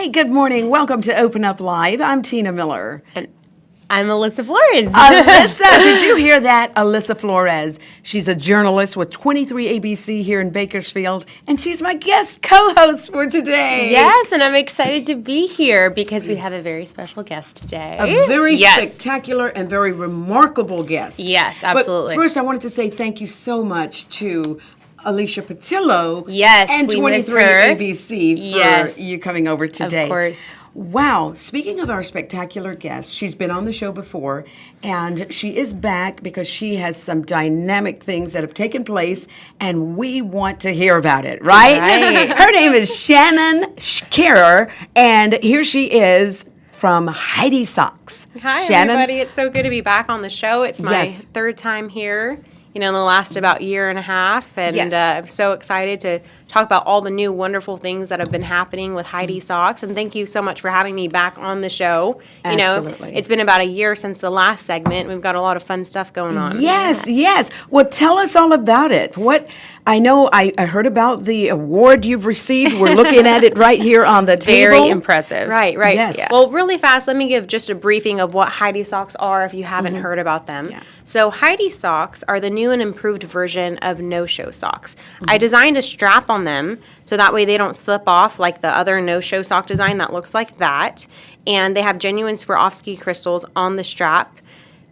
good morning. Welcome to Open Up Live. I'm Tina Miller. And I'm Alyssa Flores. Alyssa, did you hear that? Alyssa Flores. She's a journalist with 23 ABC here in Bakersfield, and she's my guest co-host for today. Yes, and I'm excited to be here because we have a very special guest today. A very spectacular and very remarkable guest. Yes, absolutely. But first, I wanted to say thank you so much to Alicia Patillo we and miss 23 her. ABC for you coming over today. Of course. Wow. Speaking of our spectacular guest, she's been on the show before, and she is back because she has some dynamic things that have taken place, and we want to hear about it, right? Her name is Shannon Scherer, and here she is from Heidi Socks. Hi, Shannon? everybody. It's so good to be back on the show. It's my third time here, in the last about year and a half. And I'm so excited to talk about all the new wonderful things that have been happening with Heidi Socks. And thank you so much for having me back on the show. Absolutely. It's been about a year since the last segment. We've got a lot of fun stuff going on. Yes. Well, tell us all about it. I know I heard about the award you've received. We're looking at it right here on the table. Very impressive. Right. Yes. Yeah. Well, really fast, let me give just a briefing of what Heidi Socks are if you haven't heard about them. Yeah. So Heidi Socks are the new and improved version of no-show socks. I designed a strap on them so that way they don't slip off like the other no-show sock design that looks like that. And they have genuine Swarovski crystals on the strap,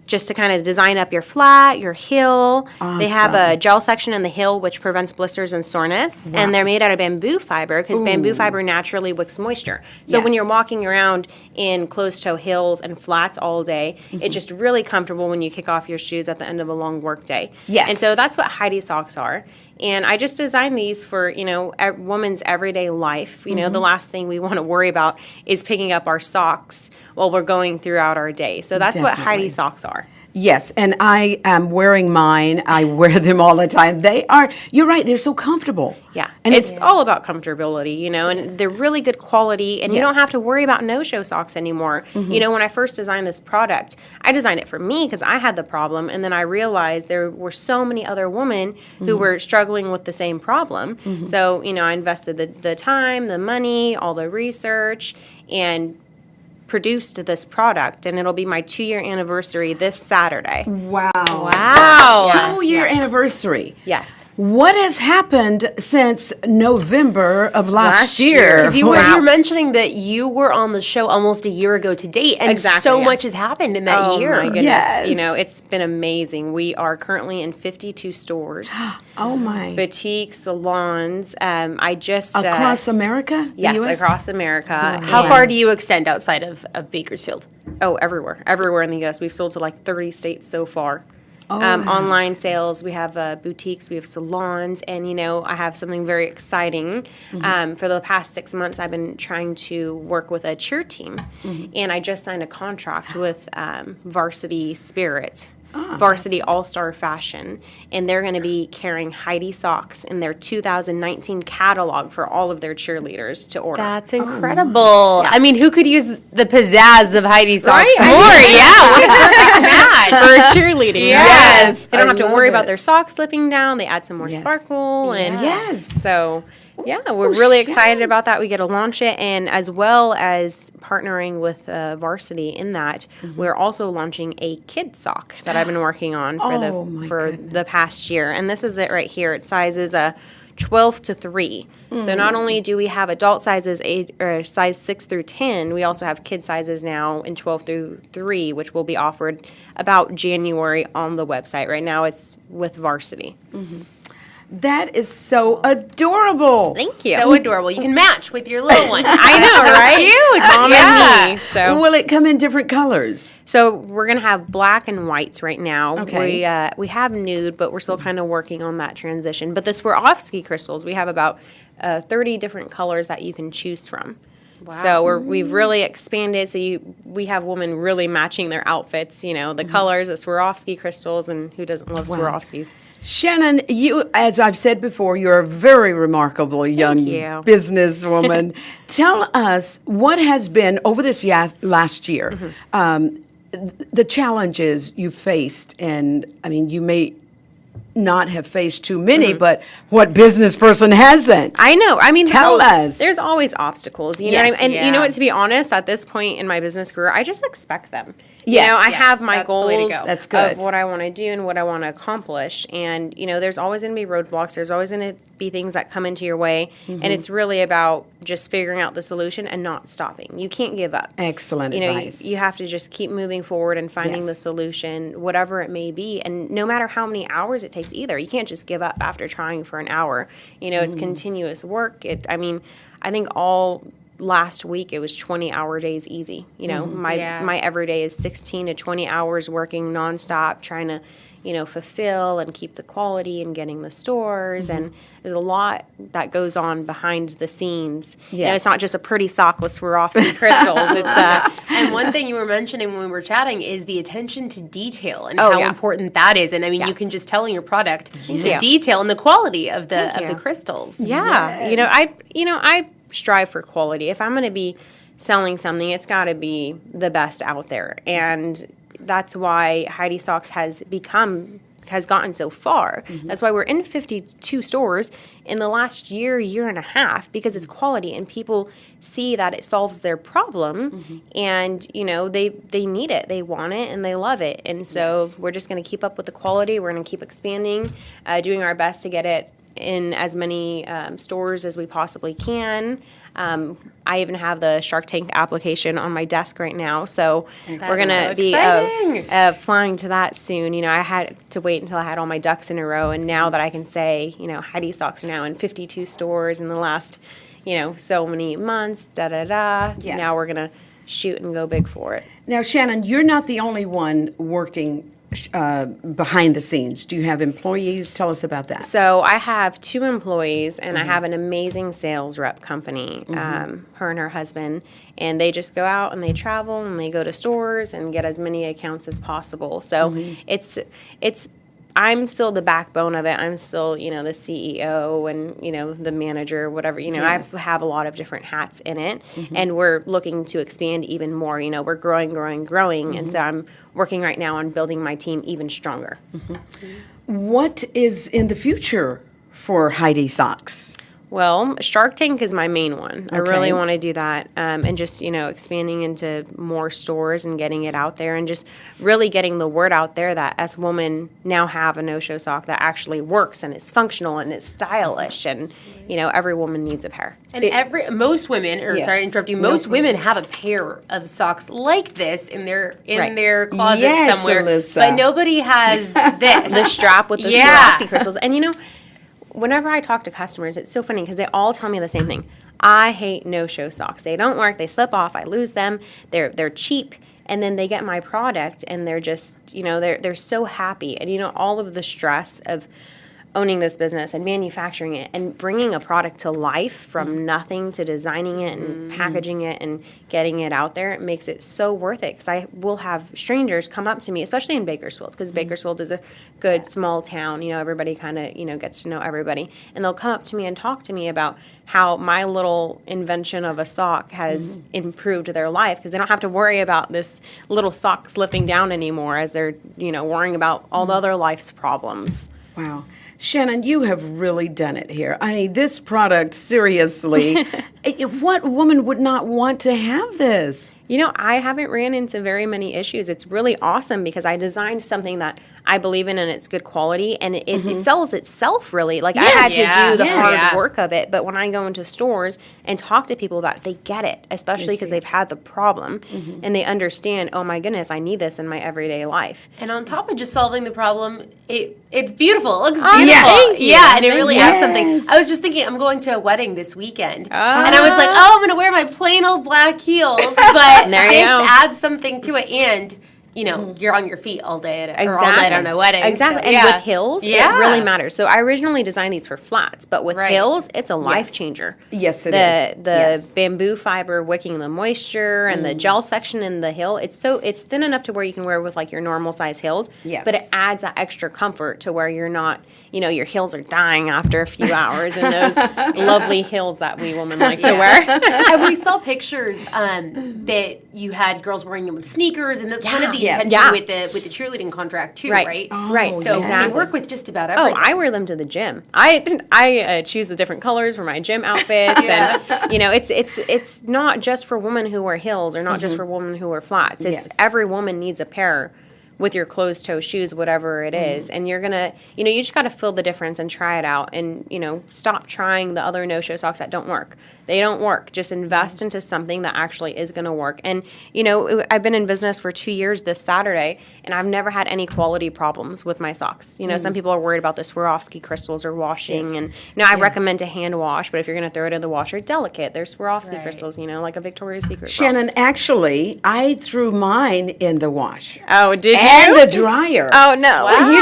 just to kind of design up your flat, your heel. Awesome. They have a gel section in the heel which prevents blisters and soreness. And they're made out of bamboo fiber because bamboo fiber naturally wicks moisture. So when you're walking around in closed-toe heels and flats all day, it's just really comfortable when you kick off your shoes at the end of a long work day. Yes. And so that's what Heidi Socks are. And I just designed these for, a woman's everyday life. The last thing we want to worry about is picking up our socks while we're going throughout our day. So that's what Heidi Socks are. Yes, and I am wearing mine. I wear them all the time. You're right, they're so comfortable. Yeah, And it's all about comfortability, and they're really good quality, and you don't have to worry about no-show socks anymore. When I first designed this product, I designed it for me because I had the problem, and then I realized there were so many other women who were struggling with the same problem. So, I invested the time, the money, all the research, and produced this product, and it'll be my 2-year anniversary this Saturday. Wow. Wow. 2-year anniversary. Yes. What has happened since November of last year? Because you were mentioning that you were on the show almost a year ago to date, and so much has happened in that year. Oh, my goodness. Yes. It's been amazing. We are currently in 52 stores. Oh, my. Boutiques, salons. Across America? The Yes, US? across America. How far do you extend outside of Bakersfield? Oh, everywhere. Everywhere in the U.S. We've sold to like 30 states so far. Online sales, we have boutiques, we have salons, and I have something very exciting. For the past 6 months, I've been trying to work with a cheer team, and I just signed a contract with Varsity Spirit. Varsity All-Star Fashion, and they're going to be carrying Heidi Socks in their 2019 catalog for all of their cheerleaders to order. That's incredible. I mean, who could use the pizzazz of Heidi Socks Right? more? For cheerleading. Yes. They don't have to love worry it. about their socks slipping down. They add some more sparkle. And Yes. So, we're really excited about that. We get to launch it. And as well as partnering with Varsity in that, we're also launching a kid sock that I've been working on for the past year. And this is it right here. It sizes 12 to 3. So not only do we have adult sizes size 6 through 10, we also have kid sizes now in 12 through 3, which will be offered about January on the website. Right now it's with Varsity. That is so adorable. Thank you. So adorable. You can match with your little one. I know, right? Cute. On my knee. So. Will it come in different colors? So we're gonna have black and whites right now. Okay. We have nude, but we're still kind of working on that transition. But the Swarovski crystals, we have about 30 different colors that you can choose from. Wow. So we've really expanded. So we have women really matching their outfits. The colors, the Swarovski crystals, and who doesn't love Swarovskis? Shannon, you, as I've said before, you're a very remarkable young you. businesswoman. Tell us what has been, over this last year, the challenges you faced. And, I mean, you may not have faced too many, but what business person hasn't? I know. I mean, Tell us. There's always obstacles, you know what I Yes. mean? And you know Yeah. what, to be honest, at this point in my business career, I just expect them. Yes. You know, I Yes, have my that's the way to goals go. That's good. of what I want to do and what I want to accomplish. And, you know, there's always going to be roadblocks. There's always going to be things that come into your way. Mm-hmm. And it's really about just figuring out the solution and not stopping. You can't give up. Excellent You know, advice. you have to just keep moving forward and finding the Yes. solution, whatever it may be. And no matter how many hours it takes either, you can't just give up after trying for an hour. You know, it's continuous work. I think all last week it was 20-hour days easy. You know, Yeah. my everyday is 16 to 20 hours working nonstop, trying to, you know, fulfill and keep the quality and getting the stores. And there's a lot that goes on behind the scenes. You know, Yes. it's not just a pretty sock with Swarovski crystals. It's And one thing you were mentioning when we were chatting is the attention to detail and Oh, how yeah. important that is. And I mean, Yeah. you can just tell in your product the you. detail and the quality of the you. crystals. Yeah, I strive for quality. If I'm going to be selling something, it's got to be the best out there, and that's why Heidi Socks has gotten so far. That's why we're in 52 stores in the last year and a half, because it's quality and people see that it solves their problem, and you know they need it, they want it, and they love it, and so Yes. we're just going to keep up with the quality. We're going to keep expanding, doing our best to get it in as many stores as we possibly can. I even have the Shark Tank application on my desk right now, so we're gonna so be exciting. flying to that soon. You know, I had to wait until I had all my ducks in a row, and now that I can say, you know, Heidi Socks are now in 52 stores in the last, you know, so many months. Yes. Now we're gonna shoot and go big for it. Now, Shannon, you're not the only one working behind the scenes. Do you have employees? Tell us about that. So I have 2 employees, and I have an amazing sales rep company, her and her husband, and they just go out and they travel and they go to stores and get as many accounts as possible. So it's I'm still the backbone of it. I'm still, you know, the CEO and, you know, the manager, whatever. You know, Yes. I have a lot of different hats in it, and we're looking to expand even more. You know, we're growing, and so I'm working right now on building my team even stronger. What is in the future for Heidi Socks? Well, Shark Tank is my main one. I Okay. really want to do that, and just, you know, expanding into more stores and getting it out there, and just really getting the word out there that us women now have a no-show sock that actually works and is functional and is stylish, and you know, every woman needs a pair. And most women, or Yes. sorry to interrupt you, most women have a pair of socks like this in their Right. their closet Yes, somewhere, Alyssa. but nobody has this. The strap with the Yeah. Swarovski crystals, and you know, whenever I talk to customers, it's so funny because they all tell me the same thing. I hate no-show socks. They don't work. They slip off. I lose them. They're cheap. And then they get my product, and they're just, you know, they're so happy. And you know, all of the stress of owning this business and manufacturing it and bringing a product to life from nothing to designing it and packaging it and getting it out there, it makes it so worth it, because I will have strangers come up to me, especially in Bakersfield, because Bakersfield is a good small town. You know, everybody kind of, you know, gets to know everybody, and they'll come up to me and talk to me about how my little invention of a sock has improved their life, because they don't have to worry about this little sock slipping down anymore as they're, you know, worrying about all the other life's problems. Wow. Shannon, you have really done it here. I mean, this product, seriously, what woman would not want to have this? You know, I haven't ran into very many issues. It's really awesome because I designed something that I believe in and it's good quality, and it sells itself really. Like, I had to do the hard work of it, but when I go into stores and talk to people about it, they get it, especially because they've had the problem and they understand, oh my goodness, I need this in my everyday life. And on top of just solving the problem, it's beautiful. It looks Oh, beautiful. yes. Thank you. Yeah, and it Thank really you. adds something. Yes. I was just thinking, I'm going to a wedding this weekend. And I was like, oh, I'm going to wear my plain old black heels. But There you this go. adds something to it. And, you know, you're on your feet all day or all night on a wedding. Exactly. So, And yeah. with heels, Yeah. it really matters. So I originally designed these for flats, but with Right. heels, it's a life changer. Yes, it the is. The Yes. bamboo fiber wicking the moisture and the gel section in the heel, it's thin enough to where you can wear with like your normal size heels. Yes. But it adds that extra comfort to where you're not, you know, your heels are dying after a few hours in those lovely heels that we women like to wear. And we saw pictures that you had girls wearing them with sneakers, and that's kind of the Yes. intensity Yeah. with the cheerleading contract too, Right. right? Right. So Exactly. they work with just about Oh, everything. I wear them to the gym. I choose the different colors for my gym outfits, and it's not just for women who wear heels or not just for women who wear flats. It's Yes. every woman needs a pair with your closed toe shoes, whatever it is, and you're gonna, you just got to feel the difference and try it out, and stop trying the other no-show socks that don't work. They don't work. Just invest into something that actually is going to work. And I've been in business for 2 years this Saturday, and I've never had any quality problems with my socks. Some people are worried about the Swarovski crystals or washing, Yes. and I recommend to hand wash. But if you're going to throw it in the washer, delicate. There's Swarovski Right. crystals, like a Victoria's Secret. bra. Shannon, actually, I threw mine in the wash. Oh, did And you? the dryer. Oh no. I'm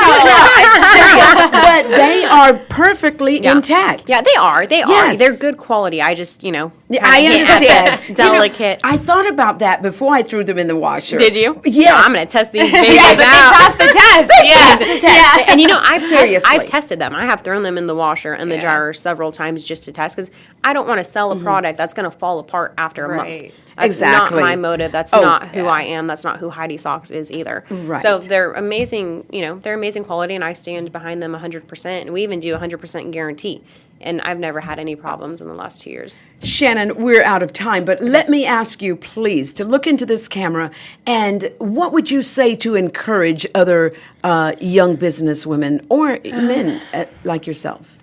serious. But they are perfectly intact. Yeah, they are. They are. Yes. They're good quality. I just, I kinda hit understand. at the delicate. I thought about that before I threw them in the washer. Did you? Yes. No, I'm going to test these babies Yeah, but they out. passed the test. Yeah. Yeah. And Seriously. I've tested them. I have thrown them in the washer and the dryer several times just to test, because I don't want to sell a product that's going to fall apart after a Right. month. That's Exactly. not my motive. That's Oh, not who I am. That's not who Heidi Socks is either. Right. So they're amazing, they're amazing quality, and I stand behind them 100%. And we even do 100% guarantee. And I've never had any problems in the last 2 years. Shannon, we're out of time, but let me ask you, please, to look into this camera, and what would you say to encourage other young business women or men like yourself?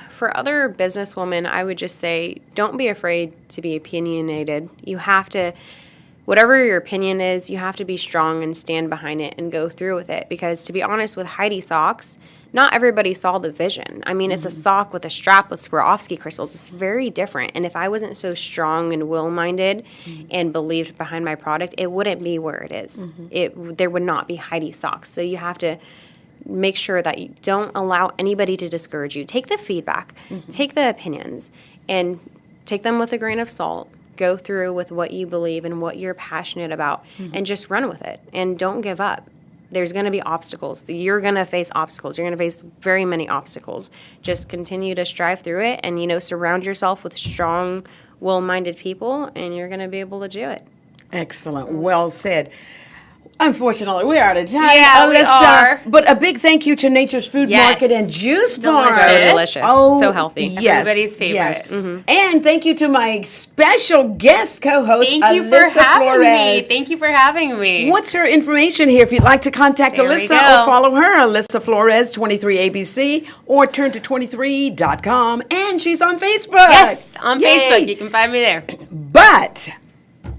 For other businesswomen, I would just say, don't be afraid to be opinionated. You have to, whatever your opinion is, you have to be strong and stand behind it and go through with it. Because to be honest, with Heidi Socks, not everybody saw the vision. I mean, it's a sock with a strap with Swarovski crystals. It's very different. And if I wasn't so strong and will-minded and believed behind my product, it wouldn't be where it is. There would not be Heidi Socks. So you have to make sure that you don't allow anybody to discourage you. Take the feedback, take the opinions, and take them with a grain of salt. Go through with what you believe and what you're passionate about, and just run with it. And don't give up. There's going to be obstacles. You're going to face obstacles. You're going to face very many obstacles. Just continue to strive through it, and surround yourself with strong, will-minded people, and you're going to be able to do it. Excellent. Well said. Unfortunately, we're out of time. Yeah, we are. But a big thank you to Nature's Food Yes. Market and Juice Bar. Delicious. So delicious. So healthy. Yes. Everybody's favorite. Yes. And thank you to my special guest co-host, Thank you for Alyssa having me. Flores. Thank you for having me. What's her information here? If you'd like to contact There we Alyssa go. or follow her, Alyssa Flores, 23ABC, or turn to 23.com. And she's on Facebook. Yes, on Yay. Facebook. You can find me there. But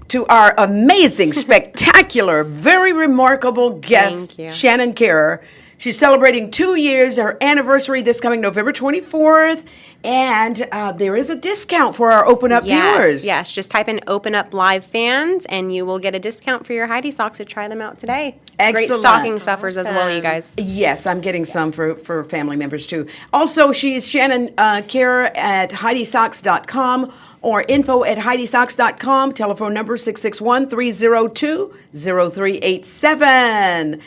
to our amazing, spectacular, very remarkable guest, Thank you. Shannon Kehrer. She's celebrating 2 years, her anniversary this coming November 24th. And there is a discount for our Open Up viewers. Yes, just type in Open Up Live Fans, and you will get a discount for your Heidi Socks, so try them out today. Great Excellent. stocking stuffers as well, you guys. Yes, I'm getting some for family members too. Also, she's Shannon Kehrer at HeidiSocks.com or info@HeidiSocks.com. Telephone number 661-302-0387. And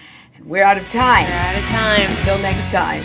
we're out of time. We're out of time. Until next time.